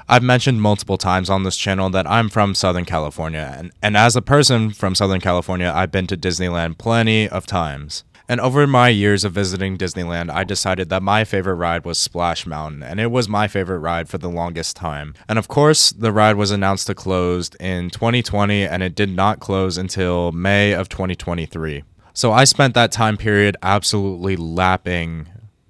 I've mentioned multiple times on this channel that I'm from Southern California, and as a person from Southern California, I've been to Disneyland plenty of times. And over my years of visiting Disneyland, I decided that my favorite ride was Splash Mountain, and it was my favorite ride for the longest time. And of course, the ride was announced to close in 2020, and it did not close until May of 2023. So I spent that time period absolutely lapping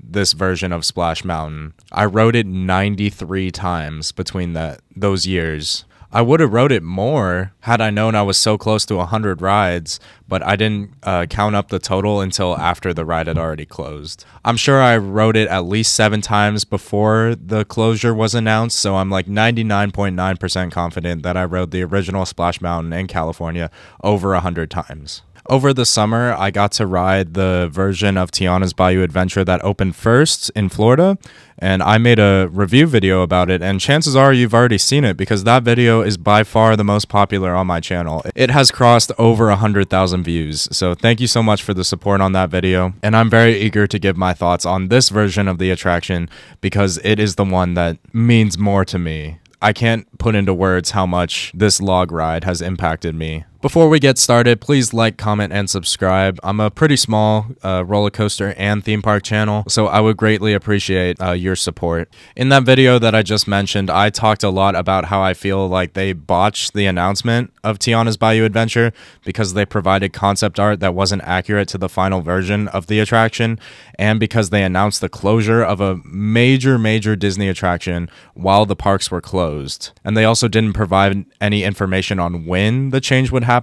this version of Splash Mountain. I rode it 93 times between those years. I would have rode it more had I known I was so close to 100 rides, but I didn't count up the total until after the ride had already closed. I'm sure I rode it at least 7 times before the closure was announced, so I'm like 99.9% confident that I rode the original Splash Mountain in California over 100 times. Over the summer, I got to ride the version of Tiana's Bayou Adventure that opened first in Florida, and I made a review video about it, and chances are you've already seen it because that video is by far the most popular on my channel. It has crossed over 100,000 views, so thank you so much for the support on that video, and I'm very eager to give my thoughts on this version of the attraction because it is the one that means more to me. I can't put into words how much this log ride has impacted me. Before we get started, please like, comment, and subscribe. I'm a pretty small roller coaster and theme park channel, so I would greatly appreciate your support. In that video that I just mentioned, I talked a lot about how I feel like they botched the announcement of Tiana's Bayou Adventure because they provided concept art that wasn't accurate to the final version of the attraction, and because they announced the closure of a major Disney attraction while the parks were closed. And they also didn't provide any information on when the change would happen.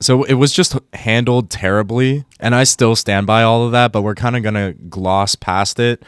So it was just handled terribly, and I still stand by all of that, but we're kind of going to gloss past it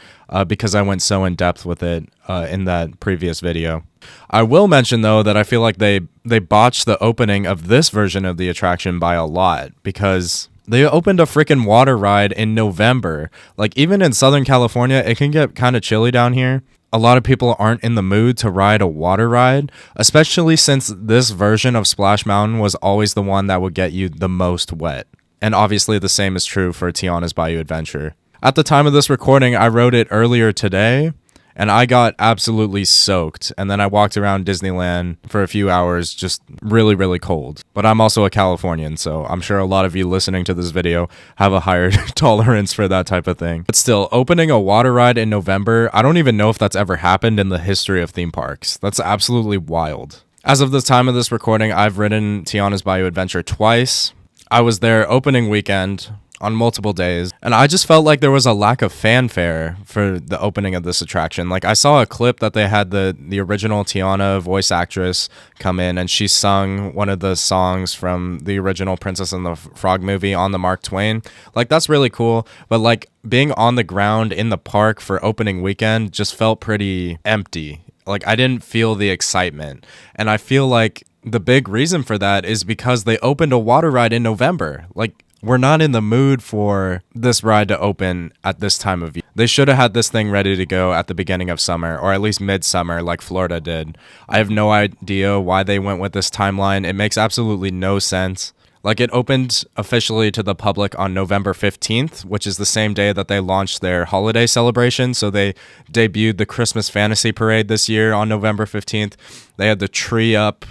because I went so in depth with it in that previous video. I will mention, though, that I feel like they botched the opening of this version of the attraction by a lot because they opened a freaking water ride in November. Like, even in Southern California, it can get kind of chilly down here. A lot of people aren't in the mood to ride a water ride, especially since this version of Splash Mountain was always the one that would get you the most wet. And obviously the same is true for Tiana's Bayou Adventure. At the time of this recording, I rode it earlier today, and I got absolutely soaked. And then I walked around Disneyland for a few hours, just really cold. But I'm also a Californian, so I'm sure a lot of you listening to this video have a higher tolerance for that type of thing. But still, opening a water ride in November, I don't even know if that's ever happened in the history of theme parks. That's absolutely wild. As of the time of this recording, I've ridden Tiana's Bayou Adventure twice. I was there opening weekend on multiple days, and I just felt like there was a lack of fanfare for the opening of this attraction. Like, I saw a clip that they had the original Tiana voice actress come in, and she sung one of the songs from the original Princess and the Frog movie on the Mark Twain. Like, that's really cool, but like being on the ground in the park for opening weekend just felt pretty empty. Like, I didn't feel the excitement, and I feel like the big reason for that is because they opened a water ride in November. Like, we're not in the mood for this ride to open at this time of year. They should have had this thing ready to go at the beginning of summer, or at least midsummer like Florida did. I have no idea why they went with this timeline. It makes absolutely no sense. Like, it opened officially to the public on November 15th, which is the same day that they launched their holiday celebration. So they debuted the Christmas Fantasy Parade this year on November 15th. They had the tree up.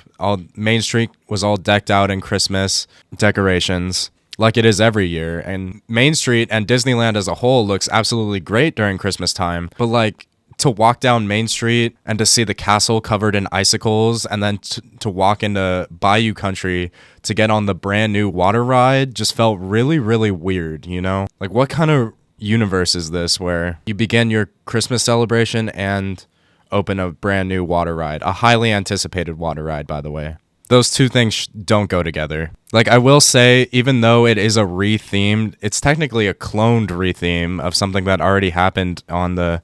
Main Street was all decked out in Christmas decorations, like it is every year, and Main Street and Disneyland as a whole looks absolutely great during Christmas time, but like to walk down Main Street and to see the castle covered in icicles and then to walk into Bayou Country to get on the brand new water ride just felt really weird, you know? Like, what kind of universe is this where you begin your Christmas celebration and open a brand new water ride, a highly anticipated water ride, by the way? Those two things don't go together. Like, I will say, even though it is a re-themed, it's technically a cloned re-theme of something that already happened on the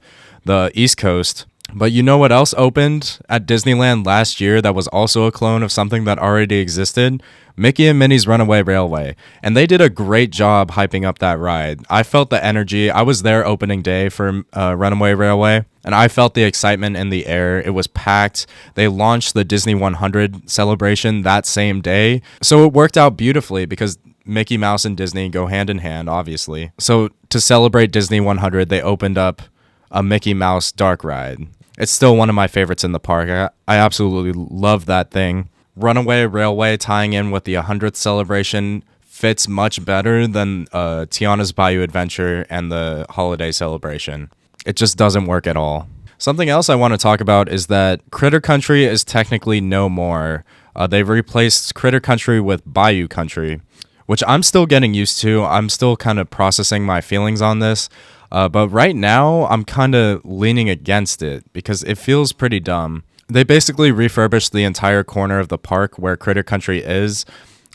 East Coast. But you know what else opened at Disneyland last year that was also a clone of something that already existed? Mickey and Minnie's Runaway Railway. And they did a great job hyping up that ride. I felt the energy. I was there opening day for Runaway Railway, and I felt the excitement in the air. It was packed. They launched the Disney 100 celebration that same day. So it worked out beautifully because Mickey Mouse and Disney go hand in hand, obviously. So to celebrate Disney 100, they opened up a Mickey Mouse dark ride. It's still one of my favorites in the park. I absolutely love that thing. Runaway Railway tying in with the 100th celebration fits much better than Tiana's Bayou Adventure and the holiday celebration. It just doesn't work at all. Something else I want to talk about is that Critter Country is technically no more. They've replaced Critter Country with Bayou Country, which I'm still getting used to. I'm still kind of processing my feelings on this. But right now, I'm kind of leaning against it because it feels pretty dumb. They basically refurbished the entire corner of the park where Critter Country is.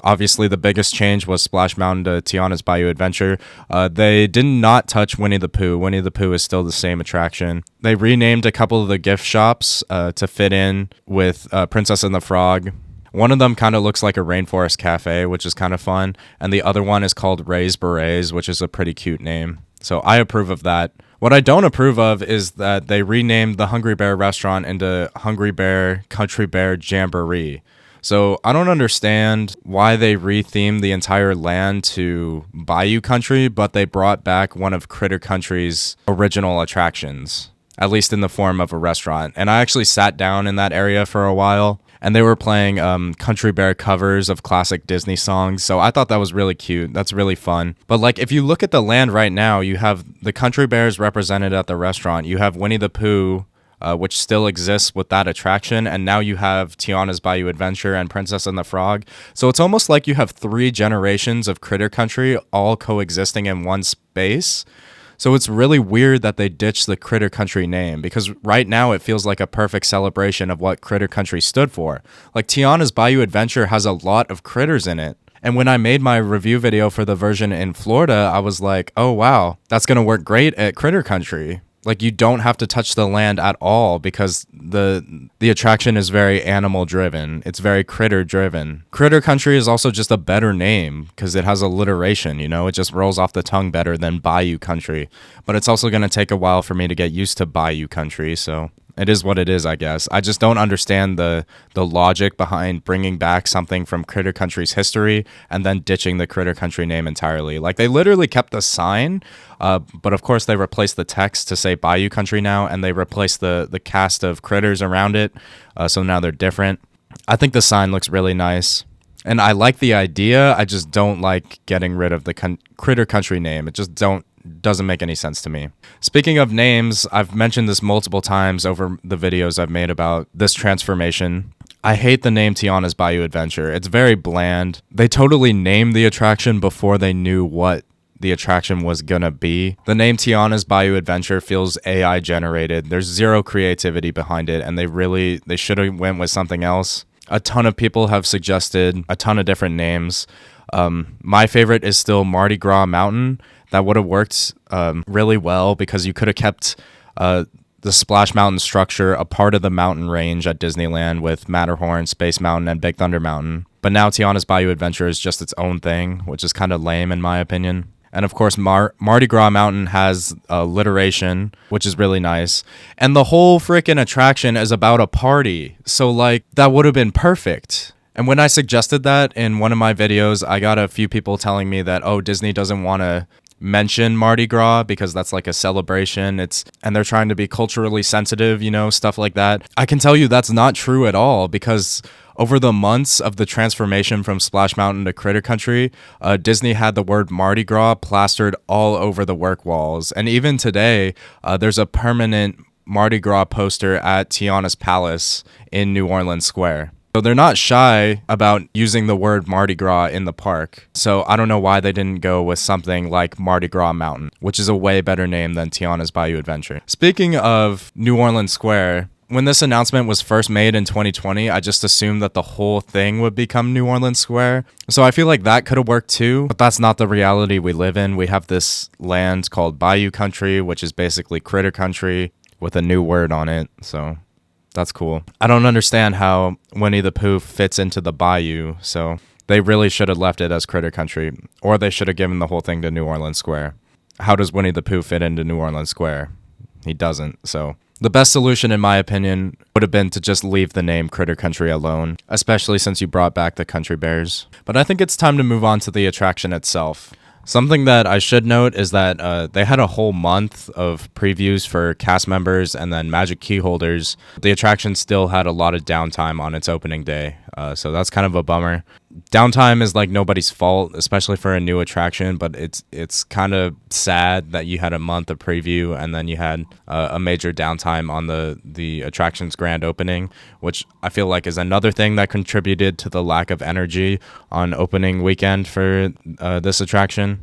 Obviously, the biggest change was Splash Mountain to Tiana's Bayou Adventure. They did not touch Winnie the Pooh. Winnie the Pooh is still the same attraction. They renamed a couple of the gift shops to fit in with Princess and the Frog. One of them kind of looks like a rainforest cafe, which is kind of fun. And the other one is called Ray's Berets, which is a pretty cute name. So I approve of that. What I don't approve of is that they renamed the Hungry Bear restaurant into Hungry Bear Country Bear Jamboree. So I don't understand why they rethemed the entire land to Bayou Country, but they brought back one of Critter Country's original attractions, at least in the form of a restaurant. And I actually sat down in that area for a while, and they were playing Country Bear covers of classic Disney songs. So I thought that was really cute. That's really fun. But like, if you look at the land right now, you have the Country Bears represented at the restaurant. You have Winnie the Pooh, which still exists with that attraction. And now you have Tiana's Bayou Adventure and Princess and the Frog. So it's almost like you have 3 generations of Critter Country all coexisting in one space. So it's really weird that they ditched the Critter Country name, because right now it feels like a perfect celebration of what Critter Country stood for. Like, Tiana's Bayou Adventure has a lot of critters in it. And when I made my review video for the version in Florida, I was like, oh wow, that's going to work great at Critter Country. Like, you don't have to touch the land at all because the attraction is very animal driven. It's very critter driven. Critter Country is also just a better name because it has alliteration, you know? It just rolls off the tongue better than Bayou Country. But it's also going to take a while for me to get used to Bayou Country, so it is what it is, I guess. I just don't understand the logic behind bringing back something from Critter Country's history and then ditching the Critter Country name entirely. Like, they literally kept the sign, but of course they replaced the text to say Bayou Country now, and they replaced the cast of critters around it, so now they're different. I think the sign looks really nice, and I like the idea. I just don't like getting rid of the Critter Country name. It just doesn't make any sense to me. Speaking of names, I've mentioned this multiple times over the videos I've made about this transformation. I hate the name Tiana's Bayou Adventure. It's very bland. They totally named the attraction before they knew what the attraction was gonna be. The name Tiana's Bayou Adventure feels AI generated. There's zero creativity behind it, and they should have went with something else. A ton of people have suggested a ton of different names. My favorite is still Mardi Gras Mountain. That would have worked really well because you could have kept the Splash Mountain structure a part of the mountain range at Disneyland with Matterhorn, Space Mountain, and Big Thunder Mountain. But now Tiana's Bayou Adventure is just its own thing, which is kind of lame in my opinion. And of course, Mardi Gras Mountain has alliteration, which is really nice. And the whole freaking attraction is about a party. So like, that would have been perfect. And when I suggested that in one of my videos, I got a few people telling me that, oh, Disney doesn't want to mention Mardi Gras because that's like a celebration. And they're trying to be culturally sensitive, you know, stuff like that. I can tell you that's not true at all, because over the months of the transformation from Splash Mountain to Critter Country, Disney had the word Mardi Gras plastered all over the work walls. And even today, there's a permanent Mardi Gras poster at Tiana's Palace in New Orleans Square. So they're not shy about using the word Mardi Gras in the park. So I don't know why they didn't go with something like Mardi Gras Mountain, which is a way better name than Tiana's Bayou Adventure. Speaking of New Orleans Square, when this announcement was first made in 2020, I just assumed that the whole thing would become New Orleans Square. So I feel like that could have worked too, but that's not the reality we live in. We have this land called Bayou Country, which is basically Critter Country with a new word on it. So that's cool. I don't understand how Winnie the Pooh fits into the bayou, so they really should have left it as Critter Country, or they should have given the whole thing to New Orleans Square. How does Winnie the Pooh fit into New Orleans Square? He doesn't, so the best solution, in my opinion, would have been to just leave the name Critter Country alone, especially since you brought back the Country Bears. But I think it's time to move on to the attraction itself. Something that I should note is that they had a whole month of previews for cast members and then Magic Key holders. The attraction still had a lot of downtime on its opening day, so that's kind of a bummer. Downtime is like nobody's fault, especially for a new attraction, but it's kind of sad that you had a month of preview and then you had a major downtime on the attraction's grand opening, which I feel like is another thing that contributed to the lack of energy on opening weekend for this attraction.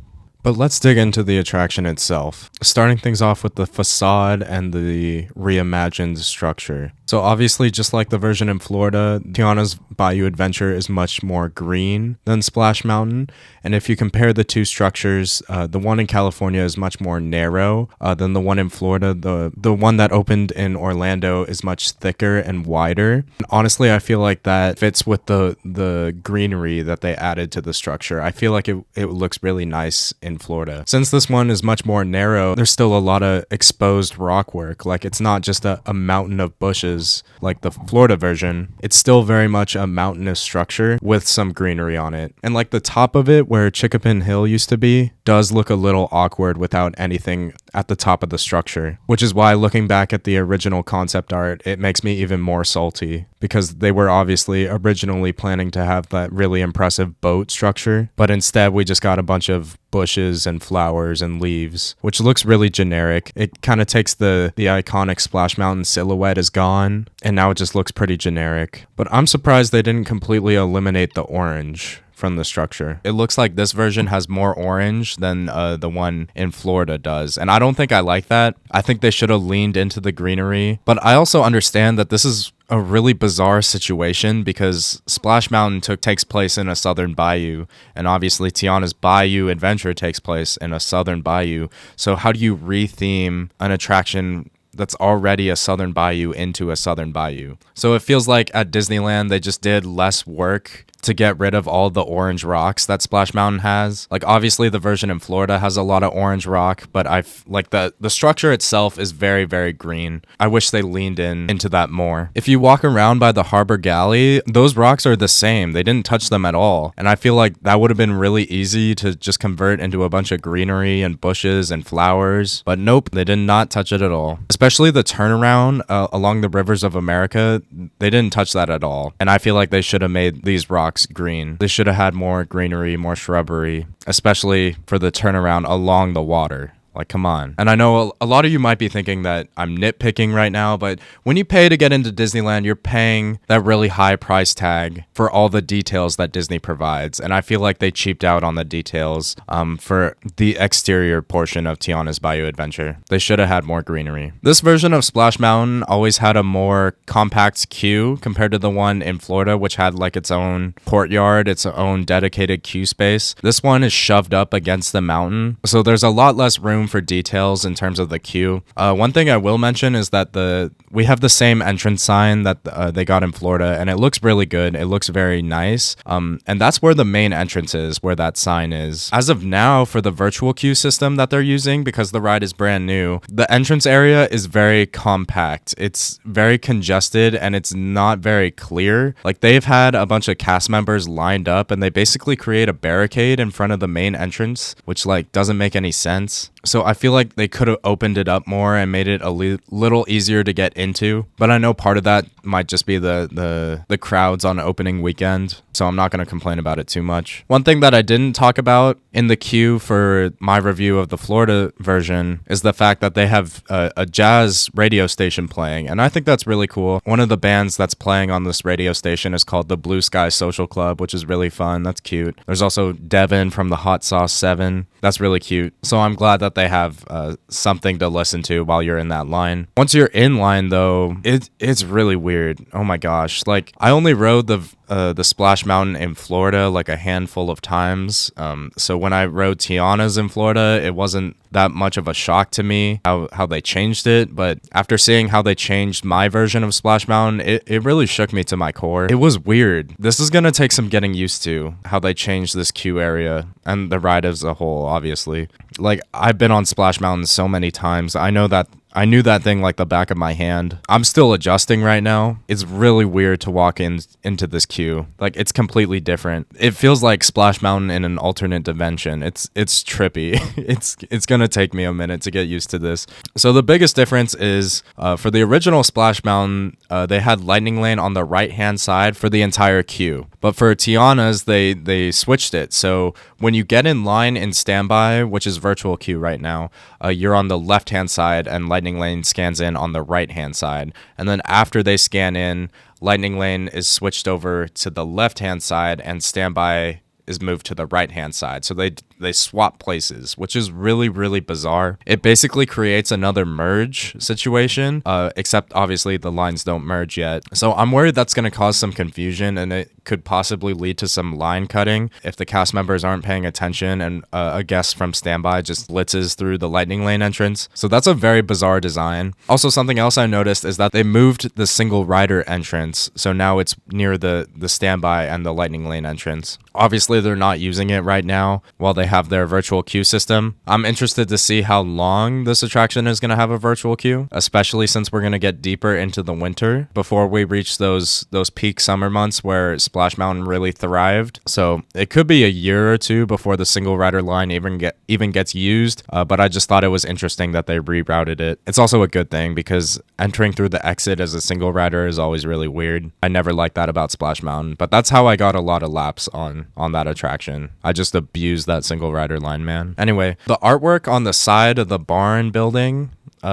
But let's dig into the attraction itself, starting things off with the facade and the reimagined structure. So obviously, just like the version in Florida, Tiana's Bayou Adventure is much more green than Splash Mountain. And if you compare the two structures, the one in California is much more narrow than the one in Florida. The one that opened in Orlando is much thicker and wider. And honestly, I feel like that fits with the greenery that they added to the structure. I feel like it looks really nice in Florida. Since this one is much more narrow, there's still a lot of exposed rock work. Like, it's not just a mountain of bushes like the Florida version. It's still very much a mountainous structure with some greenery on it. And like the top of it, where Chickapin Hill used to be, does look a little awkward without anything at the top of the structure, which is why looking back at the original concept art, it makes me even more salty, because they were obviously originally planning to have that really impressive boat structure, but instead we just got a bunch of bushes and flowers and leaves, which looks really generic. It kind of takes the iconic Splash Mountain silhouette is gone, and now it just looks pretty generic. But I'm surprised they didn't completely eliminate the orange from the structure. It looks like this version has more orange than the one in Florida does, and I don't think I like that. I think they should have leaned into the greenery, but I also understand that this is a really bizarre situation because Splash Mountain takes place in a southern bayou, and obviously Tiana's Bayou Adventure takes place in a southern bayou. So how do you re-theme an attraction that's already a southern bayou into a southern bayou? So it feels like at Disneyland they just did less work to get rid of all the orange rocks that Splash Mountain has. Like, obviously the version in Florida has a lot of orange rock, but the structure itself is very, very green. I wish they leaned into that more. If you walk around by the Harbor Galley, those rocks are the same. They didn't touch them at all. And I feel like that would have been really easy to just convert into a bunch of greenery and bushes and flowers. But nope, they did not touch it at all. Especially the turnaround along the rivers of America, they didn't touch that at all. And I feel like they should have made these rocks green. They should have had more greenery, more shrubbery, especially for the turnaround along the water. Like, come on. And I know a lot of you might be thinking that I'm nitpicking right now, but when you pay to get into Disneyland, you're paying that really high price tag for all the details that Disney provides. And I feel like they cheaped out on the details for the exterior portion of Tiana's Bayou Adventure. They should have had more greenery. This version of Splash Mountain always had a more compact queue compared to the one in Florida, which had like its own courtyard, its own dedicated queue space. This one is shoved up against the mountain, so there's a lot less room for details in terms of the queue. One thing I will mention is that we have the same entrance sign that they got in Florida, and it looks really good. It looks very nice. And that's where the main entrance is, where that sign is. As of now, for the virtual queue system that they're using, because the ride is brand new, the entrance area is very compact. It's very congested and it's not very clear. Like, they've had a bunch of cast members lined up and they basically create a barricade in front of the main entrance, which like doesn't make any sense. So I feel like they could have opened it up more and made it a little easier to get into. But I know part of that might just be the crowds on opening weekend, so I'm not going to complain about it too much. One thing that I didn't talk about in the queue for my review of the Florida version is the fact that they have a jazz radio station playing, and I think that's really cool. One of the bands that's playing on this radio station is called the Blue Sky Social Club, which is really fun. That's cute. There's also Devin from the Hot Sauce 7. That's really cute. So I'm glad that they have something to listen to while you're in that line. Once you're in line, though, it's really weird. Oh my gosh. Like, I only rode the Splash Mountain in Florida like a handful of times. So when I rode Tiana's in Florida, it wasn't that much of a shock to me how they changed it. But after seeing how they changed my version of Splash Mountain, it really shook me to my core. It was weird. This is going to take some getting used to, how they changed this queue area and the ride as a whole, obviously. Like, I've been on Splash Mountain so many times. I know that I knew that thing like the back of my hand. I'm still adjusting right now. It's really weird to walk into this queue. Like, it's completely different. It feels like Splash Mountain in an alternate dimension. It's trippy. It's gonna take me a minute to get used to this. So the biggest difference is for the original Splash Mountain, they had Lightning Lane on the right hand side for the entire queue. But for Tiana's, they switched it. So when you get in line in standby, which is virtual queue right now, you're on the left hand side and Lightning Lane scans in on the right hand side. And then after they scan in, Lightning Lane is switched over to the left hand side and standby is moved to the right hand side. So they swap places, which is really, really bizarre. It basically creates another merge situation, except obviously the lines don't merge yet. So I'm worried that's going to cause some confusion, and it could possibly lead to some line cutting if the cast members aren't paying attention and a guest from standby just blitzes through the Lightning Lane entrance. So that's a very bizarre design. Also, something else I noticed is that they moved the single rider entrance, so now it's near the standby and the Lightning Lane entrance. Obviously, they're not using it right now while they have their virtual queue system. I'm interested to see how long this attraction is going to have a virtual queue, especially since we're going to get deeper into the winter before we reach those peak summer months where Splash Mountain really thrived. So it could be a year or two before the single rider line even gets used, but I just thought it was interesting that they rerouted it. It's also a good thing because entering through the exit as a single rider is always really weird. I never liked that about Splash Mountain, but that's how I got a lot of laps on that attraction. I just abused that single rider line, man. Anyway, the artwork on the side of the barn building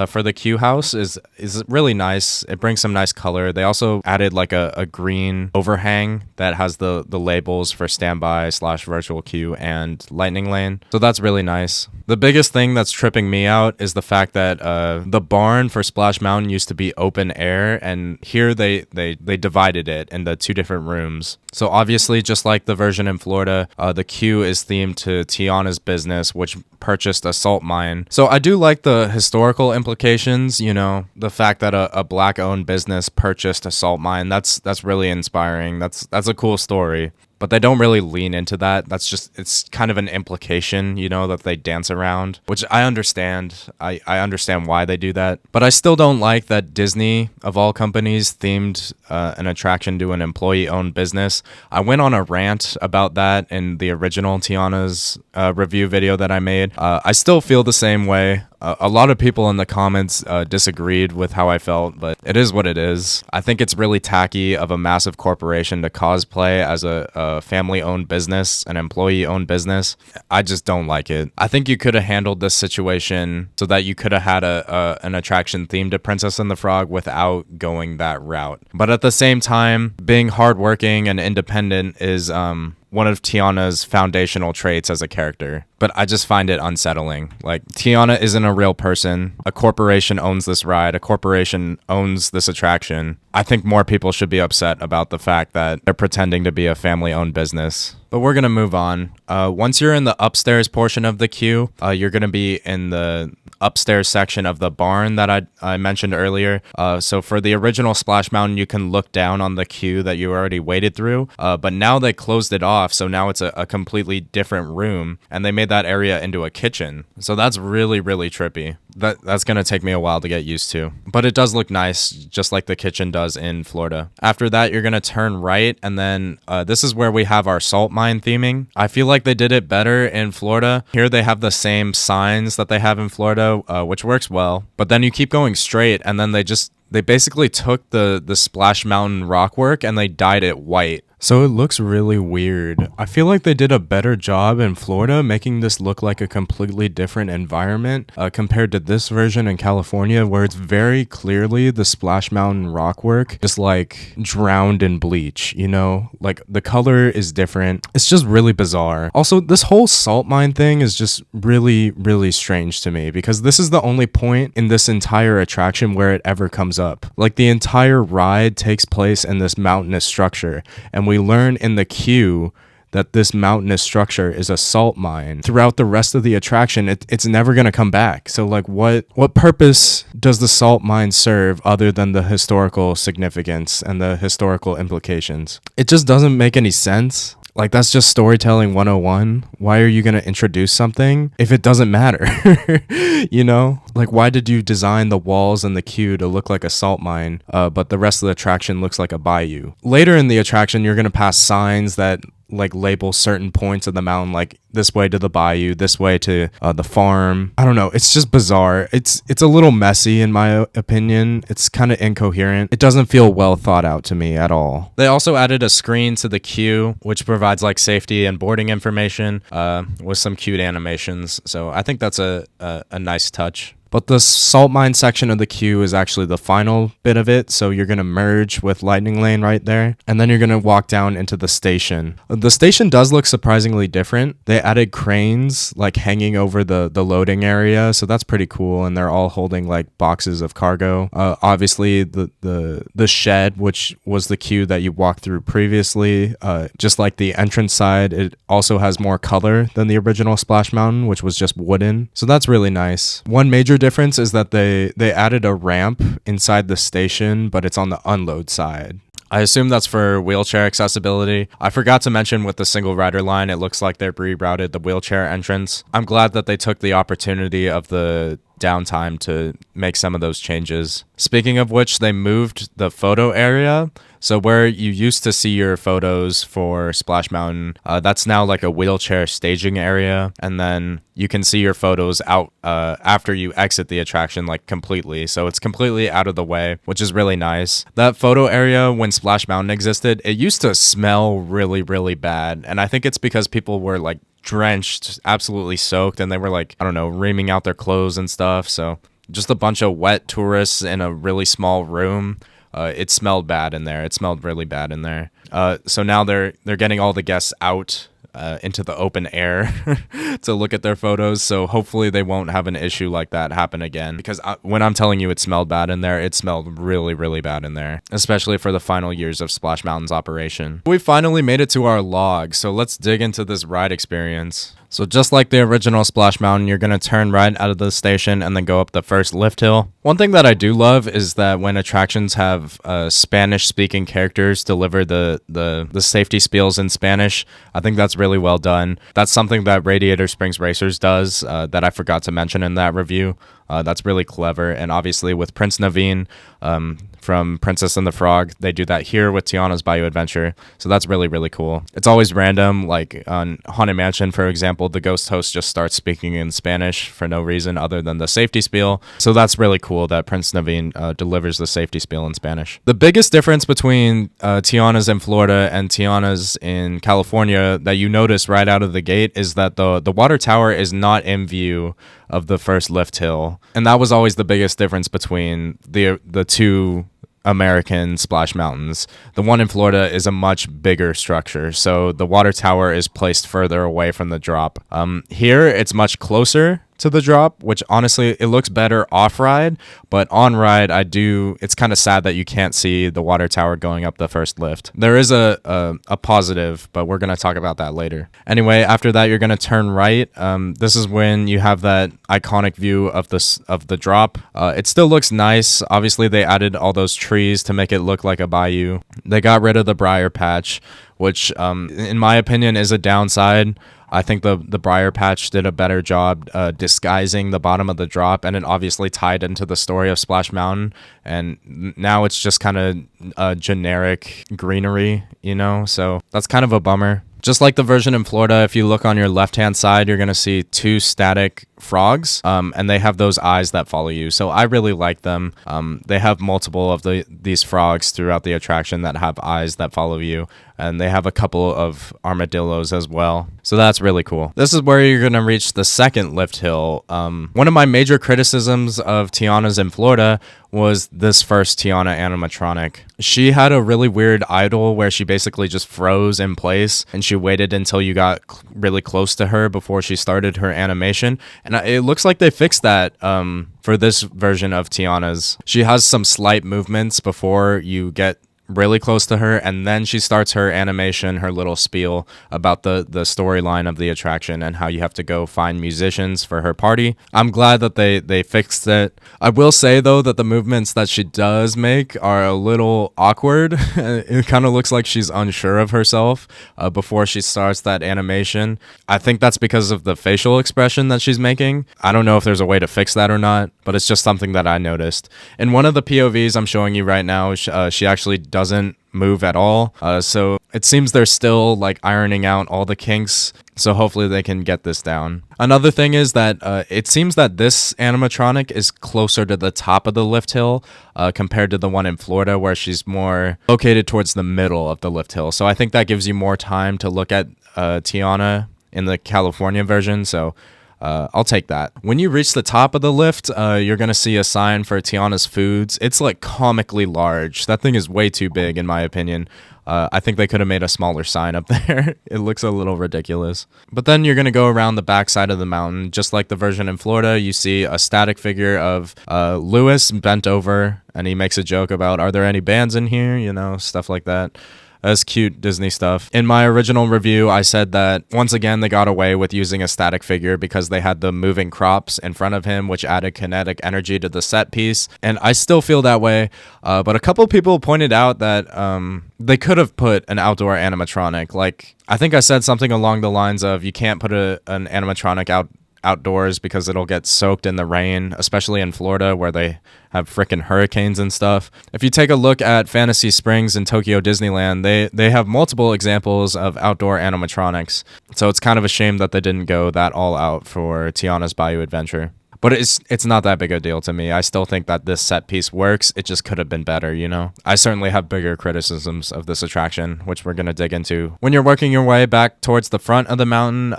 for the queue house is really nice. It brings some nice color. They also added like a green overhang that has the labels for standby / virtual queue and Lightning Lane. So that's really nice. The biggest thing that's tripping me out is the fact that the barn for Splash Mountain used to be open air, and here they divided it into two different rooms. So obviously, just like the version in Florida, the queue is themed to Tiana's business, which purchased a salt mine. So I do like the historical implications, you know, the fact that a black-owned business purchased a salt mine. That's really inspiring. That's a cool story. But they don't really lean into that. It's kind of an implication, you know, that they dance around, which I understand. I understand why they do that. But I still don't like that Disney, of all companies, themed an attraction to an employee-owned business. I went on a rant about that in the original Tiana's review video that I made. I still feel the same way. A lot of people in the comments disagreed with how I felt, but it is what it is. I think it's really tacky of a massive corporation to cosplay as a family-owned business, an employee-owned business. I just don't like it. I think you could have handled this situation so that you could have had an attraction themed to Princess and the Frog without going that route. But at the same time, being hardworking and independent is one of Tiana's foundational traits as a character. But I just find it unsettling. Like, Tiana isn't a real person. A corporation owns this ride. A corporation owns this attraction. I think more people should be upset about the fact that they're pretending to be a family-owned business. But we're going to move on. Once you're in the upstairs portion of the queue, you're going to be in the upstairs section of the barn that I mentioned earlier. So for the original Splash Mountain, you can look down on the queue that you already waited through. But now they closed it off, so now it's a completely different room, and they made that area into a kitchen. So that's really, really trippy. That's going to take me a while to get used to. But it does look nice, just like the kitchen does in Florida. After that, you're going to turn right, and then this is where we have our salt mine theming. I feel like they did it better in Florida. Here they have the same signs that they have in Florida, which works well. But then you keep going straight, and then they basically took the Splash Mountain rockwork and they dyed it white. So it looks really weird. I feel like they did a better job in Florida making this look like a completely different environment compared to this version in California, where it's very clearly the Splash Mountain rockwork just like drowned in bleach, you know? Like the color is different. It's just really bizarre. Also, this whole salt mine thing is just really, really strange to me because this is the only point in this entire attraction where it ever comes up. Like the entire ride takes place in this mountainous structure, and we learn in the queue that this mountainous structure is a salt mine. Throughout the rest of the attraction, it's never going to come back. So like what purpose does the salt mine serve other than the historical significance and the historical implications? It just doesn't make any sense. Like, that's just storytelling 101. Why are you going to introduce something if it doesn't matter? You know? Like, why did you design the walls and the queue to look like a salt mine, but the rest of the attraction looks like a bayou? Later in the attraction, you're going to pass signs that like label certain points of the mountain, like this way to the bayou, this way to the farm. I don't know. It's just bizarre. It's a little messy in my opinion. It's kind of incoherent. It doesn't feel well thought out to me at all. They also added a screen to the queue, which provides like safety and boarding information with some cute animations. So I think that's a nice touch. But the salt mine section of the queue is actually the final bit of it, so you're going to merge with Lightning Lane right there, and then you're going to walk down into the station. The station does look surprisingly different. They added cranes like hanging over the loading area, so that's pretty cool, and they're all holding like boxes of cargo. Obviously, the shed, which was the queue that you walked through previously, just like the entrance side, it also has more color than the original Splash Mountain, which was just wooden, so that's really nice. One major difference is that they added a ramp inside the station, but it's on the unload side. I assume that's for wheelchair accessibility. I forgot to mention with the single rider line, it looks like they've rerouted the wheelchair entrance. I'm glad that they took the opportunity of the downtime to make some of those changes. Speaking of which, they moved the photo area. So where you used to see your photos for Splash Mountain, that's now like a wheelchair staging area. And then you can see your photos out after you exit the attraction, like completely. So it's completely out of the way, which is really nice. That photo area, when Splash Mountain existed, it used to smell really, really bad. And I think it's because people were like drenched, absolutely soaked, and they were like, I don't know, reaming out their clothes and stuff. So just a bunch of wet tourists in a really small room. It smelled bad in there. It smelled really bad in there. So now they're getting all the guests out into the open air to look at their photos. So hopefully they won't have an issue like that happen again. Because when I'm telling you it smelled bad in there, it smelled really, really bad in there. Especially for the final years of Splash Mountain's operation. We finally made it to our log. So let's dig into this ride experience. So just like the original Splash Mountain, you're going to turn right out of the station and then go up the first lift hill. One thing that I do love is that when attractions have Spanish-speaking characters deliver the safety spiels in Spanish, I think that's really well done. That's something that Radiator Springs Racers does that I forgot to mention in that review. That's really clever. And obviously with Prince Naveen from Princess and the Frog, they do that here with Tiana's Bayou Adventure. So that's really, really cool. It's always random. Like on Haunted Mansion, for example, the ghost host just starts speaking in Spanish for no reason other than the safety spiel. So that's really cool that Prince Naveen delivers the safety spiel in Spanish. The biggest difference between Tiana's in Florida and Tiana's in California that you notice right out of the gate is that the water tower is not in view of the first lift hill. And that was always the biggest difference between the two American Splash Mountains. The one in Florida is a much bigger structure, so the water tower is placed further away from the drop. Here, it's much closer to the drop, which honestly, it looks better off-ride, but on-ride, it's kind of sad that you can't see the water tower going up the first lift. There is a positive, but we're going to talk about that later. Anyway, after that, you're going to turn right. This is when you have that iconic view of the drop. It still looks nice. Obviously, they added all those trees to make it look like a bayou. They got rid of the briar patch, which, in my opinion, is a downside. I think the briar patch did a better job disguising the bottom of the drop, and it obviously tied into the story of Splash Mountain. And now it's just kind of generic greenery, you know? So that's kind of a bummer. Just like the version in Florida, if you look on your left-hand side, you're going to see two static frogs, and they have those eyes that follow you. So I really like them. They have multiple of these frogs throughout the attraction that have eyes that follow you, and they have a couple of armadillos as well. So that's really cool. This is where you're going to reach the second lift hill. One of my major criticisms of Tiana's in Florida was this first Tiana animatronic. She had a really weird idle where she basically just froze in place, and she waited until you got really close to her before she started her animation. And it looks like they fixed that for this version of Tiana's. She has some slight movements before you get really close to her, and then she starts her animation, her little spiel about the storyline of the attraction and how you have to go find musicians for her party. I'm glad that they fixed it. I will say though that the movements that she does make are a little awkward. It kind of looks like she's unsure of herself before she starts that animation. I think that's because of the facial expression that she's making. I don't know if there's a way to fix that or not, but it's just something that I noticed. In one of the POVs I'm showing you right now, she actually doesn't move at all. So it seems they're still like ironing out all the kinks. So hopefully they can get this down. Another thing is that it seems that this animatronic is closer to the top of the lift hill compared to the one in Florida, where she's more located towards the middle of the lift hill. So I think that gives you more time to look at Tiana in the California version. So I'll take that. When you reach the top of the lift, you're going to see a sign for Tiana's Foods. It's like comically large. That thing is way too big in my opinion. I think they could have made a smaller sign up there. It looks a little ridiculous. But then you're going to go around the back side of the mountain. Just like the version in Florida, you see a static figure of Lewis bent over, and he makes a joke about, are there any bands in here? You know, stuff like that. That's cute Disney stuff. In my original review, I said that once again they got away with using a static figure because they had the moving crops in front of him, which added kinetic energy to the set piece. And I still feel that way. But a couple people pointed out that they could have put an outdoor animatronic. Like, I think I said something along the lines of, you can't put an animatronic outdoors because it'll get soaked in the rain, especially in Florida where they have frickin' hurricanes and stuff. If you take a look at Fantasy Springs and Tokyo Disneyland, they have multiple examples of outdoor animatronics. So it's kind of a shame that they didn't go that all out for Tiana's Bayou Adventure. But it's not that big a deal to me. I still think that this set piece works. It just could have been better, you know? I certainly have bigger criticisms of this attraction, which we're going to dig into. When you're working your way back towards the front of the mountain,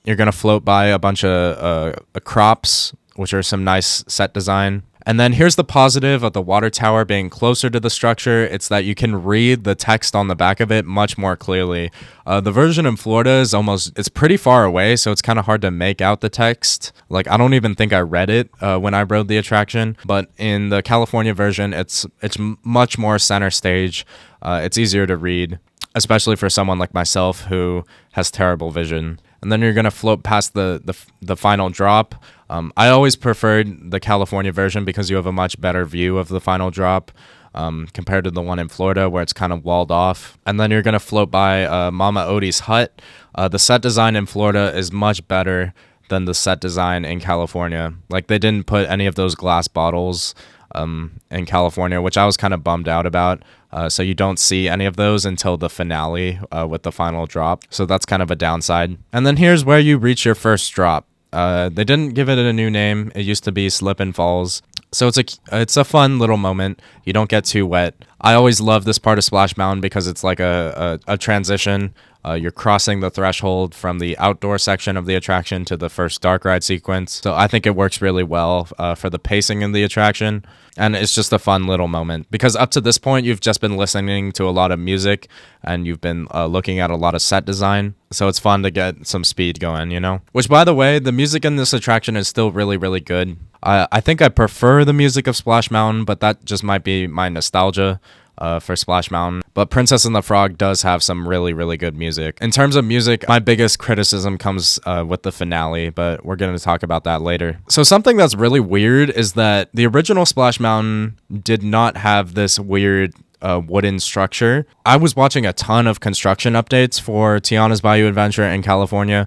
you're going to float by a bunch of crops, which are some nice set design. And then here's the positive of the water tower being closer to the structure. It's that you can read the text on the back of it much more clearly. The version in Florida is it's pretty far away, so it's kind of hard to make out the text. Like, I don't even think I read it when I rode the attraction. But in the California version, it's much more center stage. It's easier to read, especially for someone like myself who has terrible vision. And then you're going to float past the final drop. I always preferred the California version because you have a much better view of the final drop compared to the one in Florida where it's kind of walled off. And then you're going to float by Mama Odie's hut. The set design in Florida is much better than the set design in California. Like, they didn't put any of those glass bottles in California, which I was kind of bummed out about. So you don't see any of those until the finale with the final drop. So that's kind of a downside. And then here's where you reach your first drop. They didn't give it a new name. It used to be Slip and Falls. So it's a fun little moment. You don't get too wet. I always love this part of Splash Mountain because it's like a transition. You're crossing the threshold from the outdoor section of the attraction to the first dark ride sequence. So I think it works really well for the pacing in the attraction. And it's just a fun little moment because up to this point, you've just been listening to a lot of music and you've been looking at a lot of set design. So it's fun to get some speed going, you know? Which, by the way, the music in this attraction is still really, really good. I think I prefer the music of Splash Mountain, but that just might be my nostalgia for Splash Mountain. But Princess and the Frog does have some really, really good music. In terms of music, my biggest criticism comes with the finale, but we're going to talk about that later. So something that's really weird is that the original Splash Mountain did not have this weird wooden structure. I was watching a ton of construction updates for Tiana's Bayou Adventure in California.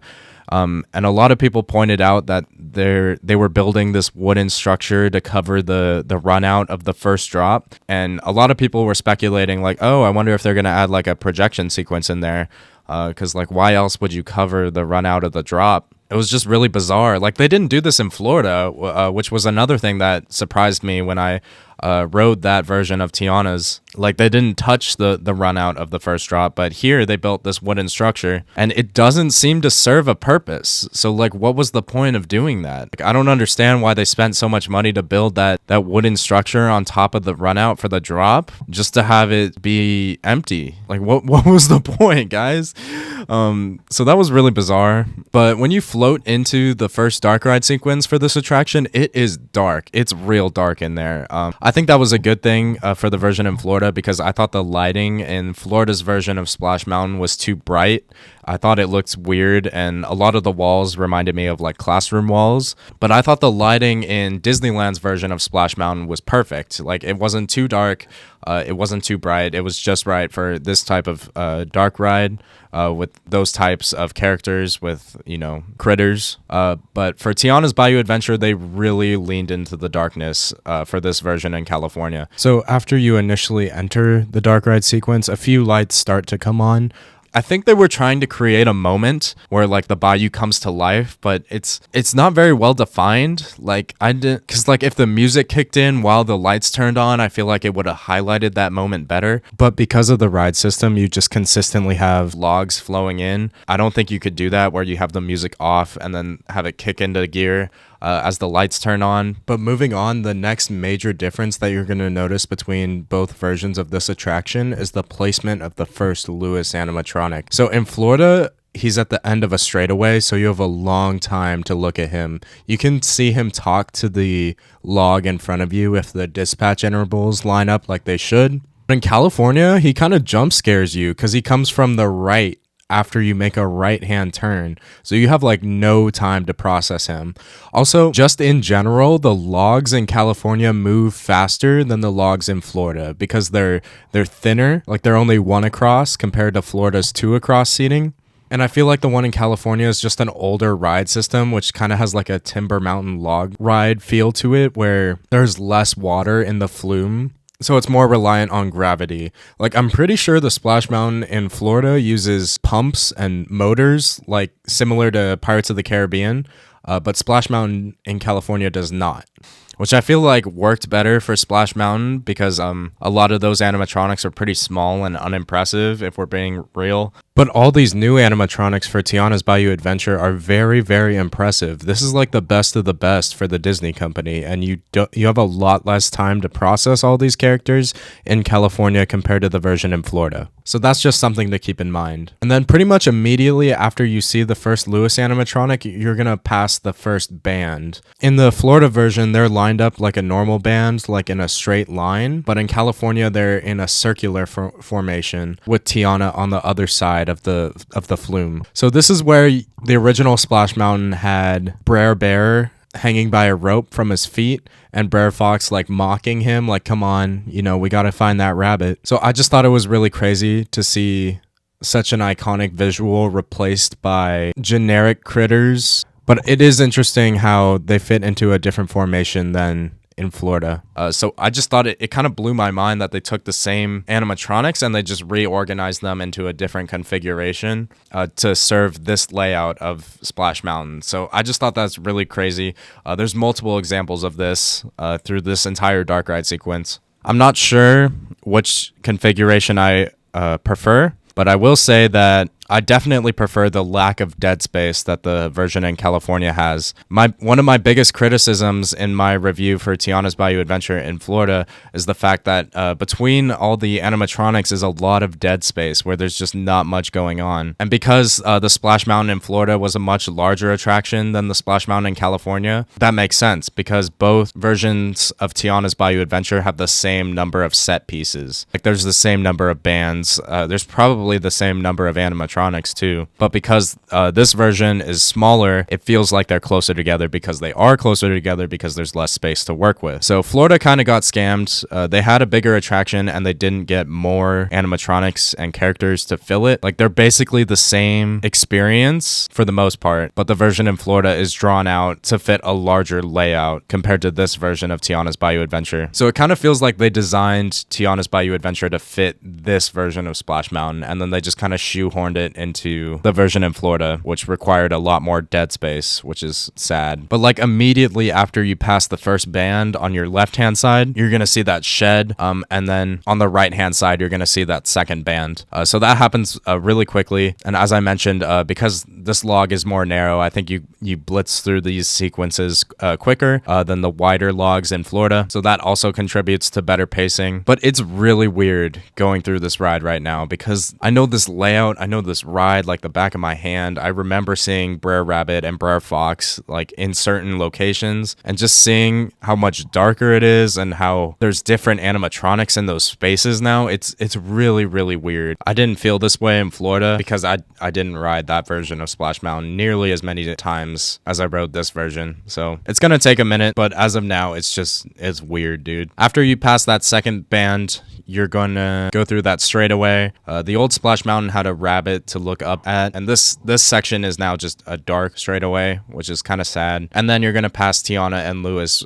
And a lot of people pointed out that they were building this wooden structure to cover the run out of the first drop. And a lot of people were speculating like, oh, I wonder if they're going to add like a projection sequence in there. Because like, why else would you cover the run out of the drop? It was just really bizarre. Like, they didn't do this in Florida, which was another thing that surprised me when I rode that version of Tiana's. Like, they didn't touch the run out of the first drop, but here they built this wooden structure and it doesn't seem to serve a purpose. So like, what was the point of doing that? Like, I don't understand why they spent so much money to build that wooden structure on top of the run out for the drop just to have it be empty. Like, what was the point, guys? So that was really bizarre. But when you float into the first dark ride sequence for this attraction, it is dark. It's real dark in there. I think that was a good thing for the version in Florida, because I thought the lighting in Florida's version of Splash Mountain was too bright. I thought it looked weird, and a lot of the walls reminded me of like classroom walls. But I thought the lighting in Disneyland's version of Splash Mountain was perfect. Like, it wasn't too dark, it wasn't too bright. It was just right for this type of dark ride with those types of characters, with, you know, critters. But for Tiana's Bayou Adventure, they really leaned into the darkness for this version in California. So after you initially enter the dark ride sequence, a few lights start to come on. I think they were trying to create a moment where like the bayou comes to life, but it's not very well defined. Like, I didn't, because like if the music kicked in while the lights turned on, I feel like it would have highlighted that moment better. But because of the ride system, you just consistently have logs flowing in. I don't think you could do that where you have the music off and then have it kick into gear as the lights turn on. But moving on, the next major difference that you're going to notice between both versions of this attraction is the placement of the first Lewis animatronic. So in Florida, he's at the end of a straightaway, so you have a long time to look at him. You can see him talk to the log in front of you if the dispatch intervals line up like they should. But in California, he kind of jump scares you because he comes from the right after you make a right-hand turn. So you have like no time to process him. Also, just in general, the logs in California move faster than the logs in Florida because they're thinner, like they're only one across compared to Florida's two across seating. And I feel like the one in California is just an older ride system, which kind of has like a Timber Mountain log ride feel to it, where there's less water in the flume. So it's more reliant on gravity. Like, I'm pretty sure the Splash Mountain in Florida uses pumps and motors, like similar to Pirates of the Caribbean, but Splash Mountain in California does not, which I feel like worked better for Splash Mountain because a lot of those animatronics are pretty small and unimpressive, if we're being real. But all these new animatronics for Tiana's Bayou Adventure are very, very impressive. This is like the best of the best for the Disney company, and you have a lot less time to process all these characters in California compared to the version in Florida. So that's just something to keep in mind. And then pretty much immediately after you see the first Lewis animatronic, you're gonna pass the first band. In the Florida version, they're lined up like a normal band, like in a straight line, but in California, they're in a circular formation with Tiana on the other side of the flume. So this is where the original Splash Mountain had Brer Bear hanging by a rope from his feet and Brer Fox like mocking him, like, come on, you know, we gotta find that rabbit. So I just thought it was really crazy to see such an iconic visual replaced by generic critters. But it is interesting how they fit into a different formation than in Florida. So I just thought it kind of blew my mind that they took the same animatronics and they just reorganized them into a different configuration to serve this layout of Splash Mountain. So I just thought that's really crazy. There's multiple examples of this through this entire dark ride sequence. I'm not sure which configuration I prefer, but I will say that I definitely prefer the lack of dead space that the version in California has. One of my biggest criticisms in my review for Tiana's Bayou Adventure in Florida is the fact that between all the animatronics is a lot of dead space where there's just not much going on. And because the Splash Mountain in Florida was a much larger attraction than the Splash Mountain in California, that makes sense because both versions of Tiana's Bayou Adventure have the same number of set pieces. Like, there's the same number of bands. There's probably the same number of animatronics too, but because this version is smaller, it feels like they're closer together because they are closer together because there's less space to work with. So Florida kind of got scammed. They had a bigger attraction and they didn't get more animatronics and characters to fill it. Like, they're basically the same experience for the most part, but the version in Florida is drawn out to fit a larger layout compared to this version of Tiana's Bayou Adventure. So it kind of feels like they designed Tiana's Bayou Adventure to fit this version of Splash Mountain, and then they just kind of shoehorned it into the version in Florida, which required a lot more dead space, which is sad. But like immediately after you pass the first band on your left hand side, you're gonna see that shed, and then on the right hand side you're gonna see that second band. So that happens really quickly, and as I mentioned, because this log is more narrow, I think you blitz through these sequences quicker than the wider logs in Florida, so that also contributes to better pacing. But it's really weird going through this ride right now because I know this layout, I know the this ride like the back of my hand. I remember seeing Brer Rabbit and Brer Fox like in certain locations, and just seeing how much darker it is and how there's different animatronics in those spaces now. It's really, really weird. I didn't feel this way in Florida because I didn't ride that version of Splash Mountain nearly as many times as I rode this version. So it's gonna take a minute, but as of now, it's weird, dude. After you pass that second band, you're gonna go through that straightaway. The old Splash Mountain had a rabbit to look up at, and this section is now just a dark straightaway, which is kind of sad. And then you're gonna pass Tiana and Lewis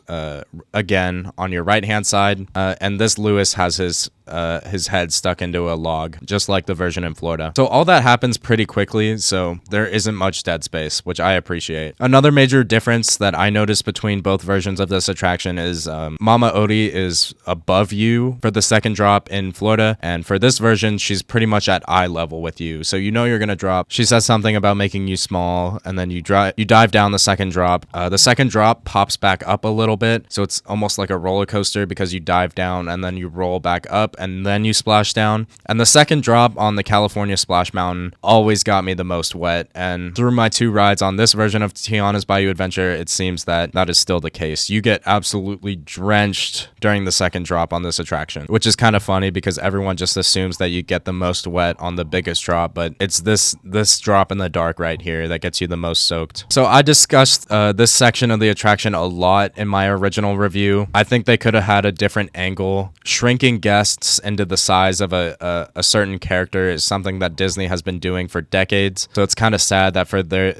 again on your right hand side, and this Lewis has his head stuck into a log, just like the version in Florida. So all that happens pretty quickly, so there isn't much dead space, which I appreciate. Another major difference that I noticed between both versions of this attraction is Mama Odie is above you for the second drop in Florida, and for this version, she's pretty much at eye level with you, so you know you're gonna drop. She says something about making you small, and then you dive down the second drop. The second drop pops back up a little bit, so it's almost like a roller coaster because you dive down and then you roll back up and then you splash down. And the second drop on the California Splash Mountain always got me the most wet, and through my 2 rides on this version of Tiana's Bayou Adventure, it seems that is still the case. You get absolutely drenched during the second drop on this attraction, which is kind of funny because everyone just assumes that you get the most wet on the biggest drop, but it's this drop in the dark right here that gets you the most soaked. So I discussed this section of the attraction a lot in my original review. I think they could have had a different angle. Shrinking guests into the size of a certain character is something that Disney has been doing for decades. So it's kind of sad that for their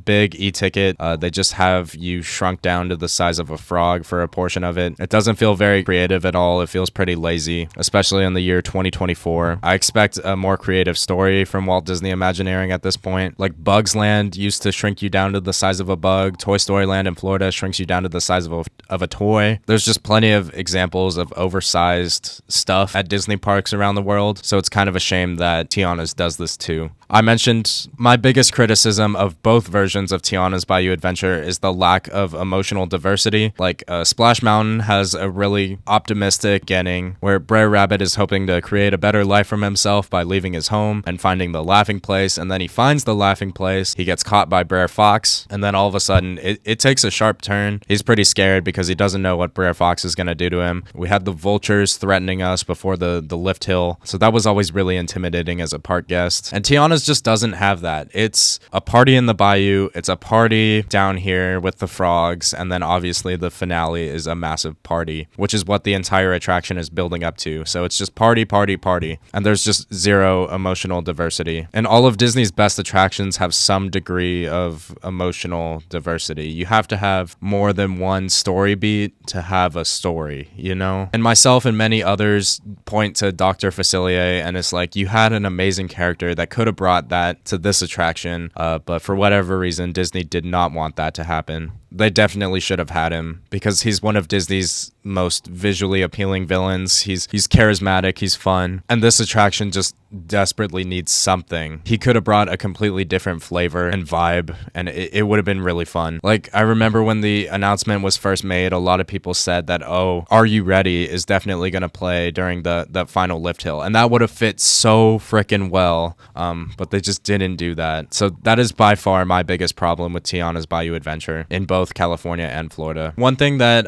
big e-ticket, they just have you shrunk down to the size of a frog for a portion of it. It doesn't feel very creative at all. It feels pretty lazy, especially in the year 2024. I expect a more creative story from Walt Disney Imagineering at this point. Like Bugs Land used to shrink you down to the size of a bug. Toy Story Land in Florida shrinks you down to the size of a toy. There's just plenty of examples of oversized stuff at Disney parks around the world, so it's kind of a shame that Tiana's does this too. I mentioned my biggest criticism of both versions of Tiana's Bayou Adventure is the lack of emotional diversity. Like Splash Mountain has a really optimistic beginning where Brer Rabbit is hoping to create a better life for himself by leaving his home and finding the laughing place, and then he finds the laughing place, he gets caught by Brer Fox, and then all of a sudden it takes a sharp turn. He's pretty scared because he doesn't know what Brer Fox is going to do to him. We had the vultures threatening us before the lift hill, so that was always really intimidating as a park guest. And Tiana's just doesn't have that. It's a party in the bayou, it's a party down here with the frogs, and then obviously the finale is a massive party, which is what the entire attraction is building up to. So it's just party, party, party, and there's just zero emotional diversity. And all of Disney's best attractions have some degree of emotional diversity. You have to have more than one story beat to have a story, you know? And myself and many others point to Dr. Facilier, and it's like, you had an amazing character that could have brought that to this attraction, but for whatever reason, Disney did not want that to happen. They definitely should have had him because he's one of Disney's most visually appealing villains. He's charismatic, he's fun, and this attraction just desperately needs something. He could have brought a completely different flavor and vibe, and it would have been really fun. Like, I remember when the announcement was first made, a lot of people said that, oh, Are You Ready is definitely going to play during the final lift hill, and that would have fit so freaking well, but they just didn't do that. So that is by far my biggest problem with Tiana's Bayou Adventure in both California and Florida. One thing that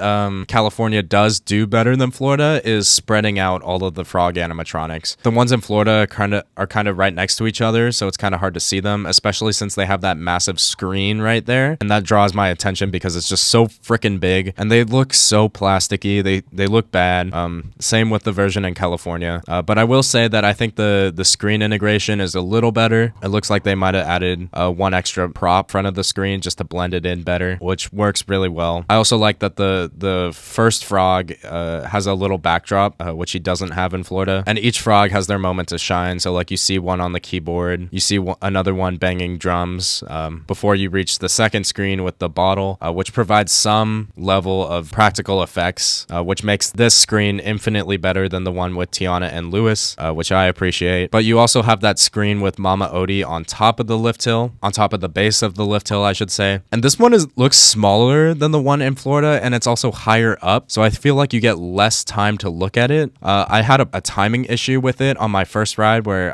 California does do better than Florida is spreading out all of the frog animatronics. The ones in Florida are kind of right next to each other, so it's kind of hard to see them, especially since they have that massive screen right there, and that draws my attention because it's just so freaking big, and they look so plasticky. They look bad. Same with the version in California, but I will say that I think the screen integration is a little better. It looks like they might have added one extra prop in front of the screen just to blend it in better, which works really well. I also like that the first frog has a little backdrop, which he doesn't have in Florida, and each frog has their moment to shine. So like you see one on the keyboard, you see another one banging drums before you reach the second screen with the bottle, which provides some level of practical effects, which makes this screen infinitely better than the one with Tiana and Lewis, which I appreciate. But you also have that screen with Mama Odie on top of the lift hill, on top of the base of the lift hill, I should say. And this one looks smaller than the one in Florida, and it's also higher up, so I feel like you get less time to look at it. I had a timing issue with it on my first ride where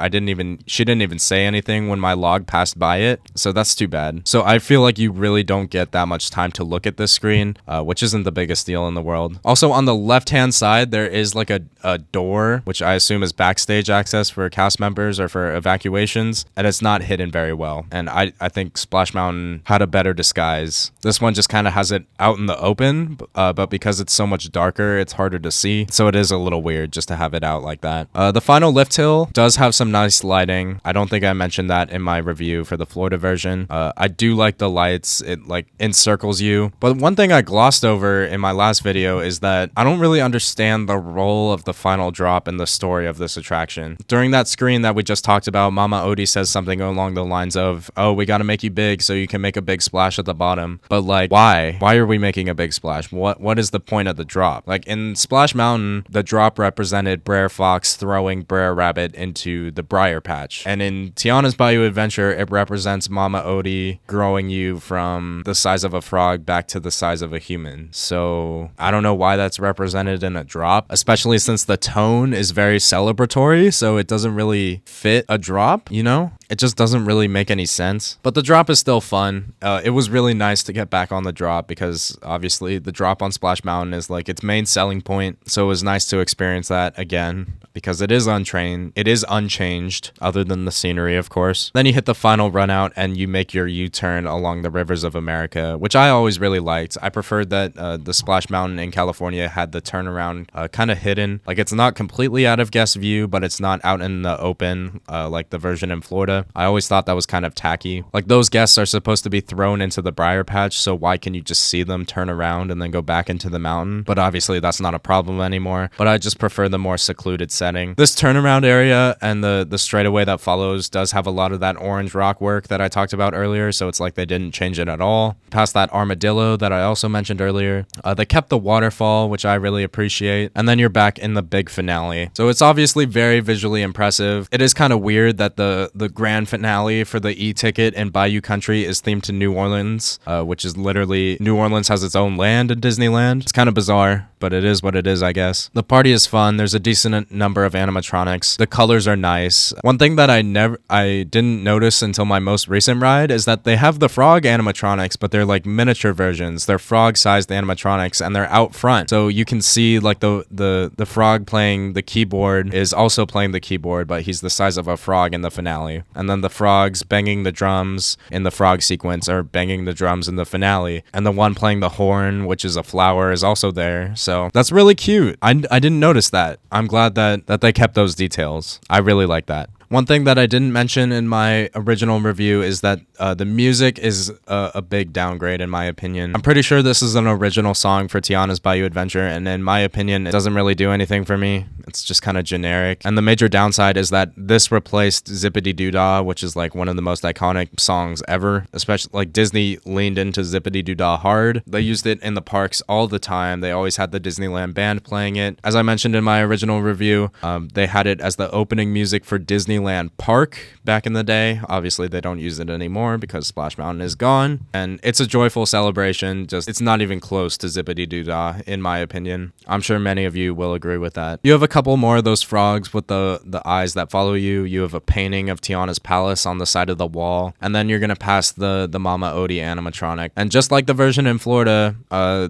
she didn't even say anything when my log passed by it, so that's too bad. So I feel like you really don't get that much time to look at this screen, which isn't the biggest deal in the world. Also, on the left-hand side, there is like a door, which I assume is backstage access for cast members or for evacuations, and it's not hidden very well. And I think Splash Mountain had a better disguise. This one just kind of has it out in the open, but because it's so much darker, it's harder to see. So it is a little weird just to have it out like that. The final lift hill does have some nice lighting. I don't think I mentioned that in my review for the Florida version. I do like the lights. It like encircles you. But one thing I glossed over in my last video is that I don't really understand the role of the final drop in the story of this attraction. During that screen that we just talked about, Mama Odie says something along the lines of, oh, we got to make you big so you can make a big splash at the bottom. But like, why? Why are we making a big splash? What is the point of the drop? Like in Splash Mountain, the drop represented Brer Fox throwing Brer Rabbit into the briar patch. And in Tiana's Bayou Adventure, it represents Mama Odie growing you from the size of a frog back to the size of a human. So I don't know why that's represented in a drop, especially since the tone is very celebratory, so it doesn't really fit a drop, you know? It just doesn't really make any sense. But the drop is still fun. It was really nice to get back on the drop because obviously the drop on Splash Mountain is like its main selling point. So it was nice to experience that again because it is untrained. It is unchanged other than the scenery, of course. Then you hit the final run out and you make your U-turn along the rivers of America, which I always really liked. I preferred that the Splash Mountain in California had the turnaround kind of hidden. Like it's not completely out of guest view, but it's not out in the open like the version in Florida. I always thought that was kind of tacky. Like those guests are supposed to be thrown into the briar patch, so why can you just see them turn around and then go back into the mountain? But obviously that's not a problem anymore. But I just prefer the more secluded setting. This turnaround area and the straightaway that follows does have a lot of that orange rock work that I talked about earlier, so it's like they didn't change it at all. Past that armadillo that I also mentioned earlier. They kept the waterfall, which I really appreciate. And then you're back in the big finale. So it's obviously very visually impressive. It is kind of weird that the grand finale for the e-ticket in Bayou Country is themed to New Orleans, which is literally New Orleans has its own land in Disneyland. It's kind of bizarre, but it is what it is, I guess. The party is fun. There's a decent number of animatronics. The colors are nice. One thing that I didn't notice until my most recent ride is that they have the frog animatronics, but they're like miniature versions. They're frog-sized animatronics, and they're out front, so you can see like the frog playing the keyboard is also playing the keyboard, but he's the size of a frog in the finale. And then the frogs banging the drums in the frog sequence are banging the drums in the finale. And the one playing the horn, which is a flower, is also there. So that's really cute. I didn't notice that. I'm glad that they kept those details. I really like that. One thing that I didn't mention in my original review is that the music is a big downgrade in my opinion. I'm pretty sure this is an original song for Tiana's Bayou Adventure, and in my opinion, it doesn't really do anything for me. It's just kind of generic. And the major downside is that this replaced Zippity Doo Dah, which is like one of the most iconic songs ever. Especially like Disney leaned into Zippity Doo Dah hard. They used it in the parks all the time. They always had the Disneyland band playing it. As I mentioned in my original review, they had it as the opening music for Disneyland Park back in the day. Obviously they don't use it anymore because Splash Mountain is gone, and it's a joyful celebration. Just it's not even close to Zippity Doo Dah in my opinion. I'm sure many of you will agree with that. You have a couple more of those frogs with the eyes that follow you. You have a painting of Tiana's palace on the side of the wall, and then you're gonna pass the Mama Odie animatronic. And just like the version in Florida,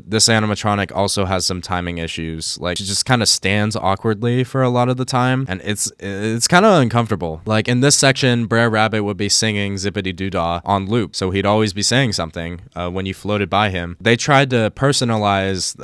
this animatronic also has some timing issues. Like it just kind of stands awkwardly for a lot of the time, and it's kind of uncomfortable. Like in this section, Brer Rabbit would be singing Zippity Doo Dah on loop, so he'd always be saying something when you floated by him. They tried to personalize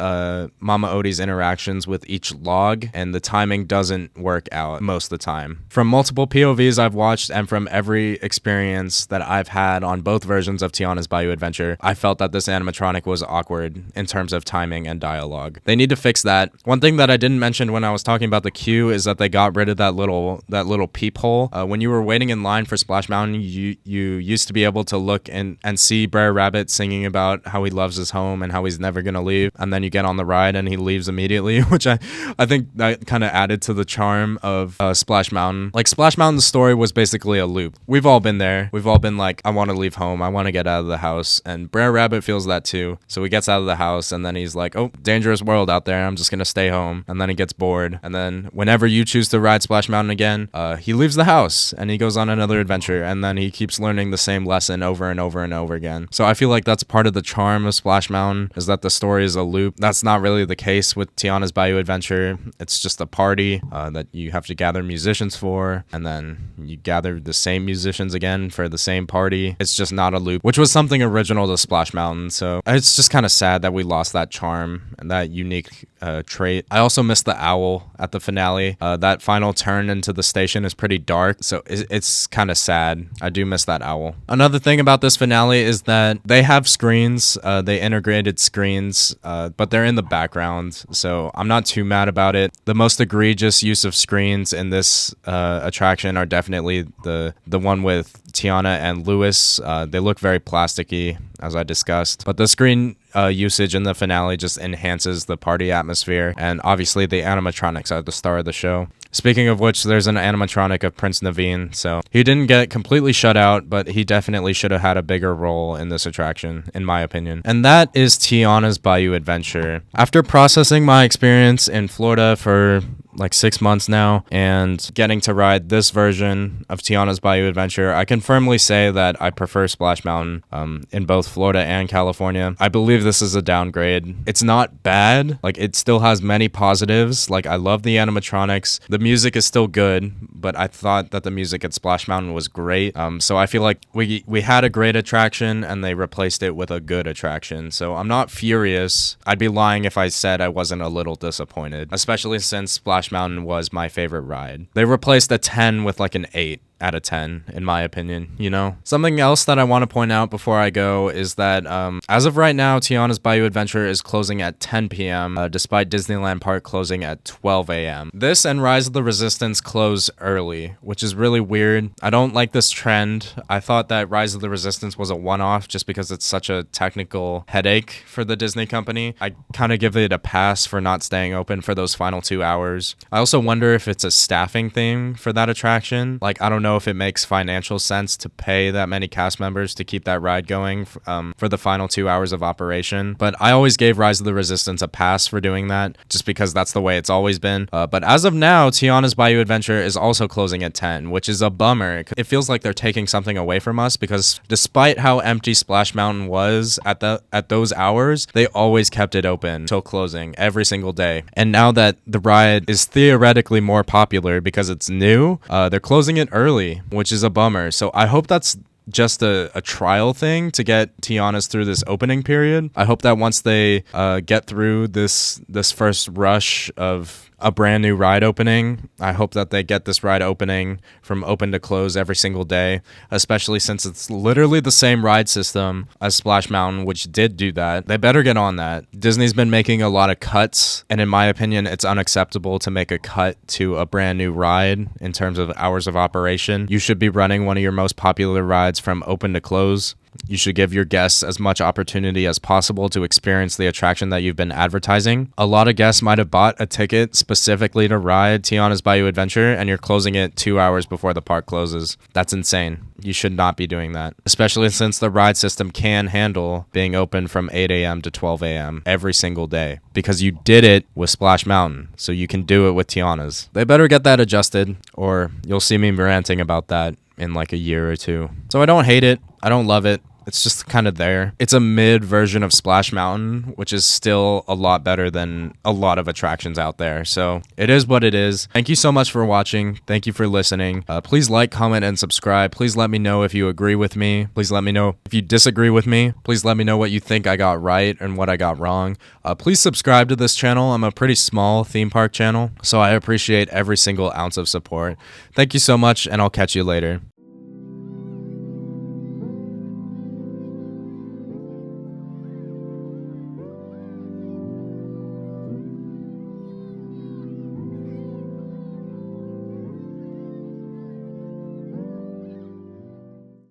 Mama Odie's interactions with each log, and the timing doesn't work out most of the time. From multiple POVs I've watched and from every experience that I've had on both versions of Tiana's Bayou Adventure, I felt that this animatronic was awkward in terms of timing and dialogue. They need to fix that. One thing that I didn't mention when I was talking about the queue is that they got rid of that little peephole peephole. When you were waiting in line for Splash Mountain, you used to be able to look and see Brer Rabbit singing about how he loves his home and how he's never gonna leave. And then you get on the ride and he leaves immediately, which I think that kind of added to the charm of Splash Mountain. Like, Splash Mountain's story was basically a loop. We've all been there. We've all been like, I want to leave home. I want to get out of the house. And Brer Rabbit feels that too. So he gets out of the house and then he's like, oh, dangerous world out there. I'm just gonna stay home. And then he gets bored. And then whenever you choose to ride Splash Mountain again, he leaves the house and he goes on another adventure. And then he keeps learning the same lesson over and over and over again. So I feel like that's part of the charm of Splash Mountain, is that the story is a loop. That's not really the case with Tiana's Bayou Adventure. It's just a party that you have to gather musicians for, and then you gather the same musicians again for the same party. It's just not a loop, which was something original to Splash Mountain. So it's just kind of sad that we lost that charm and that unique trait. I also missed the owl at the finale. That final turn into the station is pretty dark, so it's kind of sad. I do miss that owl. Another thing about this finale is that they have screens. They integrated screens, but they're in the background, so I'm not too mad about it. The most egregious use of screens in this attraction are definitely the one with Tiana and Lewis. They look very plasticky, as I discussed, but the screen usage in the finale just enhances the party atmosphere, and obviously the animatronics are the star of the show. Speaking of which, there's an animatronic of Prince Naveen, so he didn't get completely shut out, but he definitely should have had a bigger role in this attraction, in my opinion. And that is Tiana's Bayou Adventure. After processing my experience in Florida for like 6 months now and getting to ride this version of Tiana's Bayou Adventure, I can firmly say that I prefer Splash Mountain in both Florida and California. I believe this is a downgrade. It's not bad. Like, it still has many positives. Like, I love the animatronics. The music is still good, but I thought that the music at Splash Mountain was great. So I feel like we had a great attraction and they replaced it with a good attraction. So I'm not furious. I'd be lying if I said I wasn't a little disappointed, especially since Splash Mountain was my favorite ride. They replaced a 10 with like an 8 out of 10, in my opinion, you know? Something else that I want to point out before I go is that as of right now, Tiana's Bayou Adventure is closing at 10 p.m., despite Disneyland Park closing at 12 a.m. This and Rise of the Resistance close early, which is really weird. I don't like this trend. I thought that Rise of the Resistance was a one-off just because it's such a technical headache for the Disney company. I kind of give it a pass for not staying open for those final 2 hours. I also wonder if it's a staffing thing for that attraction. Like, I don't know if it makes financial sense to pay that many cast members to keep that ride going for the final 2 hours of operation, but I always gave Rise of the Resistance a pass for doing that just because that's the way it's always been. But as of now, Tiana's Bayou Adventure is also closing at 10, which is a bummer. It feels like they're taking something away from us, because despite how empty Splash Mountain was at those hours, they always kept it open till closing every single day. And now that the ride is theoretically more popular because it's new, they're closing it early, which is a bummer. So I hope that's just a trial thing to get Tiana's through this opening period. I hope that once they get through this first rush of a brand new ride opening, I hope that they get this ride opening from open to close every single day, especially since it's literally the same ride system as Splash Mountain, which did do that. They better get on that. Disney's been making a lot of cuts, and in my opinion, it's unacceptable to make a cut to a brand new ride in terms of hours of operation. You should be running one of your most popular rides from open to close. You should give your guests as much opportunity as possible to experience the attraction that you've been advertising. A lot of guests might have bought a ticket specifically to ride Tiana's Bayou Adventure, and you're closing it 2 hours before the park closes. That's insane. You should not be doing that, especially since the ride system can handle being open from 8 a.m. to 12 a.m. every single day, because you did it with Splash Mountain, so you can do it with Tiana's. They better get that adjusted, or you'll see me ranting about that in like a year or two. So I don't hate it. I don't love it. It's just kind of there. It's a mid version of Splash Mountain, which is still a lot better than a lot of attractions out there. So it is what it is. Thank you so much for watching. Thank you for listening. Please like, comment, and subscribe. Please let me know if you agree with me. Please let me know if you disagree with me. Please let me know what you think I got right and what I got wrong. Please subscribe to this channel. I'm a pretty small theme park channel, so I appreciate every single ounce of support. Thank you so much, and I'll catch you later.